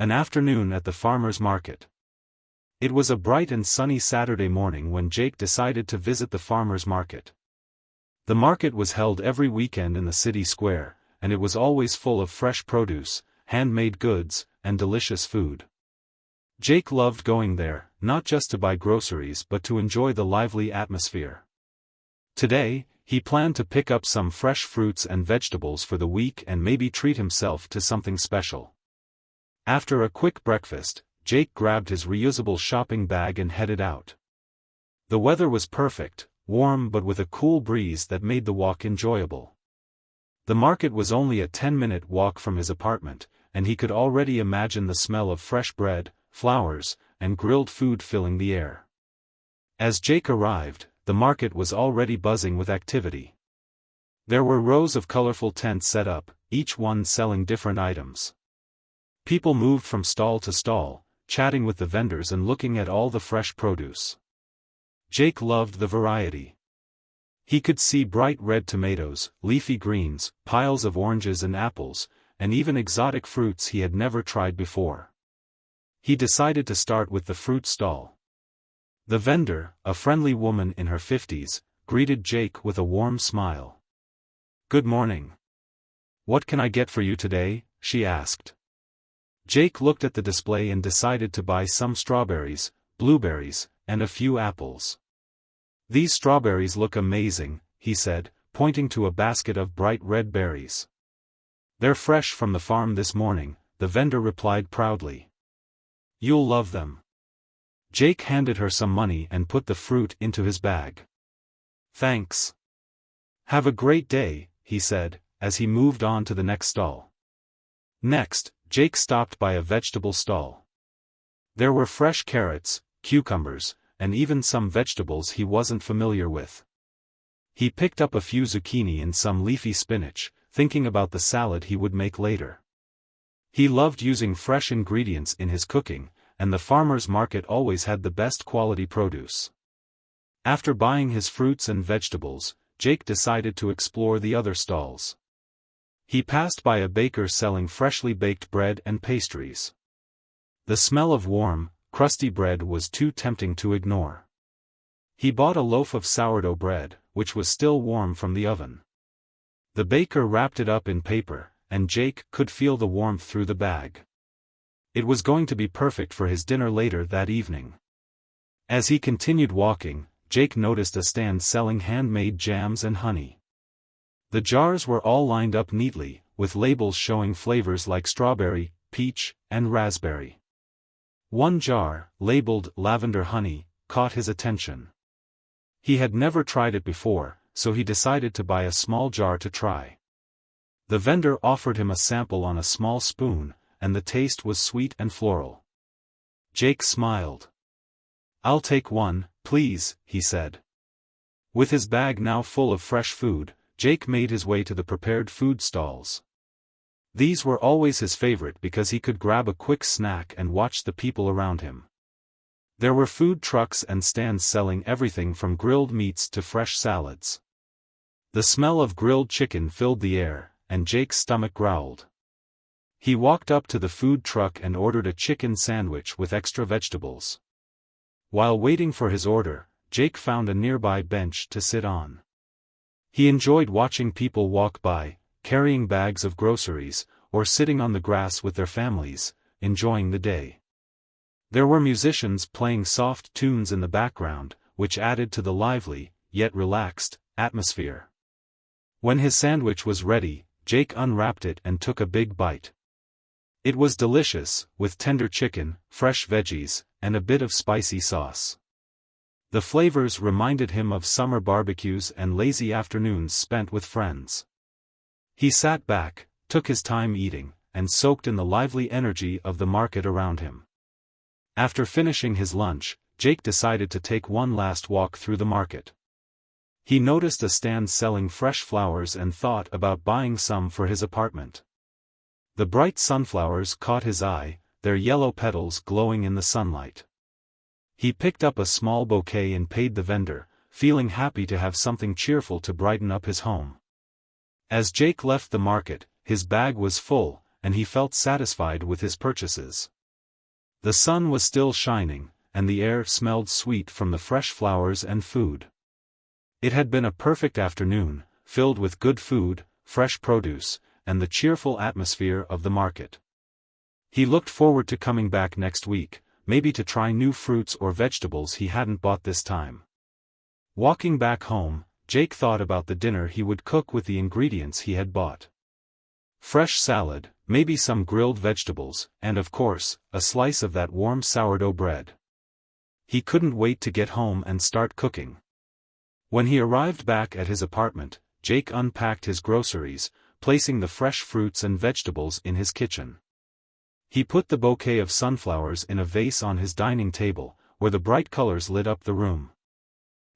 An afternoon at the farmer's market. It was a bright and sunny Saturday morning when Jake decided to visit the farmer's market. The market was held every weekend in the city square, and it was always full of fresh produce, handmade goods, and delicious food. Jake loved going there, not just to buy groceries but to enjoy the lively atmosphere. Today, he planned to pick up some fresh fruits and vegetables for the week and maybe treat himself to something special. After a quick breakfast, Jake grabbed his reusable shopping bag and headed out. The weather was perfect, warm but with a cool breeze that made the walk enjoyable. The market was only a 10-minute walk from his apartment, and he could already imagine the smell of fresh bread, flowers, and grilled food filling the air. As Jake arrived, the market was already buzzing with activity. There were rows of colorful tents set up, each one selling different items. People moved from stall to stall, chatting with the vendors and looking at all the fresh produce. Jake loved the variety. He could see bright red tomatoes, leafy greens, piles of oranges and apples, and even exotic fruits he had never tried before. He decided to start with the fruit stall. The vendor, a friendly woman in her 50s, greeted Jake with a warm smile. "Good morning. What can I get for you today?" she asked. Jake looked at the display and decided to buy some strawberries, blueberries, and a few apples. "These strawberries look amazing," he said, pointing to a basket of bright red berries. "They're fresh from the farm this morning," the vendor replied proudly. "You'll love them." Jake handed her some money and put the fruit into his bag. "Thanks. Have a great day," he said, as he moved on to the next stall. Next, Jake stopped by a vegetable stall. There were fresh carrots, cucumbers, and even some vegetables he wasn't familiar with. He picked up a few zucchini and some leafy spinach, thinking about the salad he would make later. He loved using fresh ingredients in his cooking, and the farmer's market always had the best quality produce. After buying his fruits and vegetables, Jake decided to explore the other stalls. He passed by a baker selling freshly baked bread and pastries. The smell of warm, crusty bread was too tempting to ignore. He bought a loaf of sourdough bread, which was still warm from the oven. The baker wrapped it up in paper, and Jake could feel the warmth through the bag. It was going to be perfect for his dinner later that evening. As he continued walking, Jake noticed a stand selling handmade jams and honey. The jars were all lined up neatly, with labels showing flavors like strawberry, peach, and raspberry. One jar, labeled lavender honey, caught his attention. He had never tried it before, so he decided to buy a small jar to try. The vendor offered him a sample on a small spoon, and the taste was sweet and floral. Jake smiled. "I'll take one, please," he said. With his bag now full of fresh food, Jake made his way to the prepared food stalls. These were always his favorite because he could grab a quick snack and watch the people around him. There were food trucks and stands selling everything from grilled meats to fresh salads. The smell of grilled chicken filled the air, and Jake's stomach growled. He walked up to the food truck and ordered a chicken sandwich with extra vegetables. While waiting for his order, Jake found a nearby bench to sit on. He enjoyed watching people walk by, carrying bags of groceries, or sitting on the grass with their families, enjoying the day. There were musicians playing soft tunes in the background, which added to the lively, yet relaxed, atmosphere. When his sandwich was ready, Jake unwrapped it and took a big bite. It was delicious, with tender chicken, fresh veggies, and a bit of spicy sauce. The flavors reminded him of summer barbecues and lazy afternoons spent with friends. He sat back, took his time eating, and soaked in the lively energy of the market around him. After finishing his lunch, Jake decided to take one last walk through the market. He noticed a stand selling fresh flowers and thought about buying some for his apartment. The bright sunflowers caught his eye, their yellow petals glowing in the sunlight. He picked up a small bouquet and paid the vendor, feeling happy to have something cheerful to brighten up his home. As Jake left the market, his bag was full, and he felt satisfied with his purchases. The sun was still shining, and the air smelled sweet from the fresh flowers and food. It had been a perfect afternoon, filled with good food, fresh produce, and the cheerful atmosphere of the market. He looked forward to coming back next week, maybe to try new fruits or vegetables he hadn't bought this time. Walking back home, Jake thought about the dinner he would cook with the ingredients he had bought. Fresh salad, maybe some grilled vegetables, and of course, a slice of that warm sourdough bread. He couldn't wait to get home and start cooking. When he arrived back at his apartment, Jake unpacked his groceries, placing the fresh fruits and vegetables in his kitchen. He put the bouquet of sunflowers in a vase on his dining table, where the bright colors lit up the room.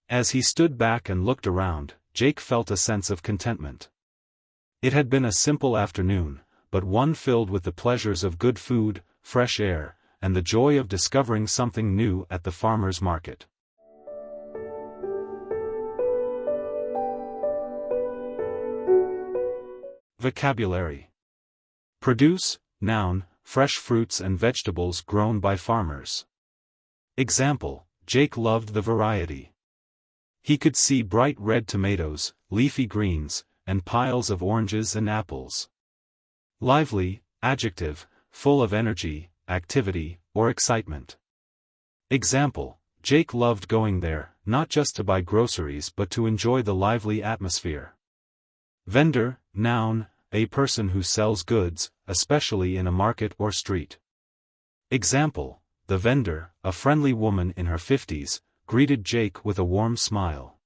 As he stood back and looked around, Jake felt a sense of contentment. It had been a simple afternoon, but one filled with the pleasures of good food, fresh air, and the joy of discovering something new at the farmer's market. Vocabulary. Produce, noun, fresh fruits and vegetables grown by farmers. Example, Jake loved the variety. He could see bright red tomatoes, leafy greens, and piles of oranges and apples. Lively, adjective, full of energy, activity, or excitement. Example, Jake loved going there, not just to buy groceries but to enjoy the lively atmosphere. Vendor, noun, a person who sells goods, especially in a market or street. Example, the vendor, a friendly woman in her 50s, greeted Jake with a warm smile.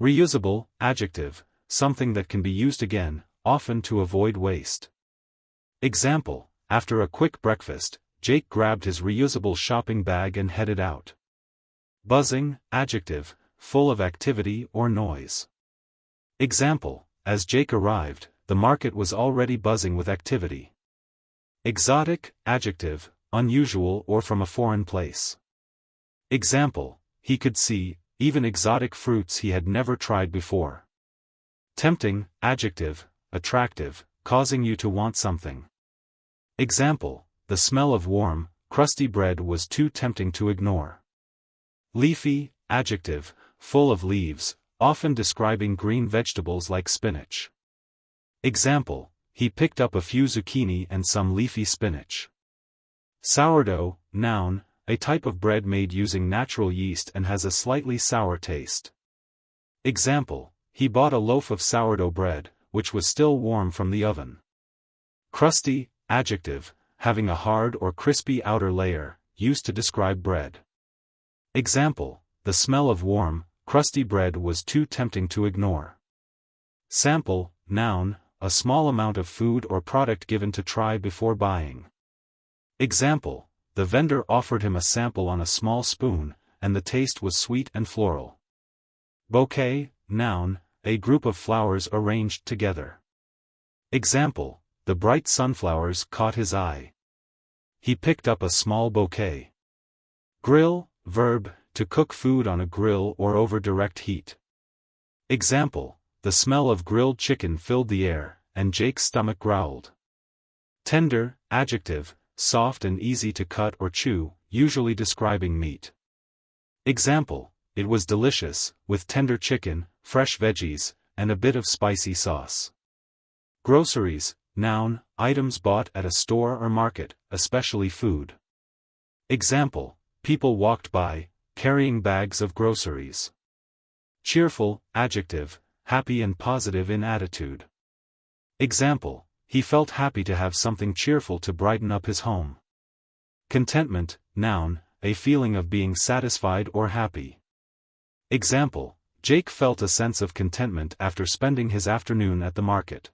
Reusable, adjective, something that can be used again, often to avoid waste. Example, after a quick breakfast, Jake grabbed his reusable shopping bag and headed out. Buzzing, adjective, full of activity or noise. Example, as Jake arrived, the market was already buzzing with activity. Exotic, adjective, unusual or from a foreign place. Example, he could see, even exotic fruits he had never tried before. Tempting, adjective, attractive, causing you to want something. Example, the smell of warm, crusty bread was too tempting to ignore. Leafy, adjective, full of leaves, often describing green vegetables like spinach. Example, he picked up a few zucchini and some leafy spinach. Sourdough, noun, a type of bread made using natural yeast and has a slightly sour taste. Example, he bought a loaf of sourdough bread, which was still warm from the oven. Crusty, adjective, having a hard or crispy outer layer, used to describe bread. Example, the smell of warm, crusty bread was too tempting to ignore. Sample, noun, a small amount of food or product given to try before buying. Example, the vendor offered him a sample on a small spoon, and the taste was sweet and floral. Bouquet, noun, a group of flowers arranged together. Example, the bright sunflowers caught his eye. He picked up a small bouquet. Grill, verb, to cook food on a grill or over direct heat. Example, the smell of grilled chicken filled the air, and Jake's stomach growled. Tender, adjective, soft and easy to cut or chew, usually describing meat. Example, it was delicious, with tender chicken, fresh veggies, and a bit of spicy sauce. Groceries, noun, items bought at a store or market, especially food. Example, people walked by, carrying bags of groceries. Cheerful, adjective, happy and positive in attitude. Example, he felt happy to have something cheerful to brighten up his home. Contentment, noun, a feeling of being satisfied or happy. Example, Jake felt a sense of contentment after spending his afternoon at the market.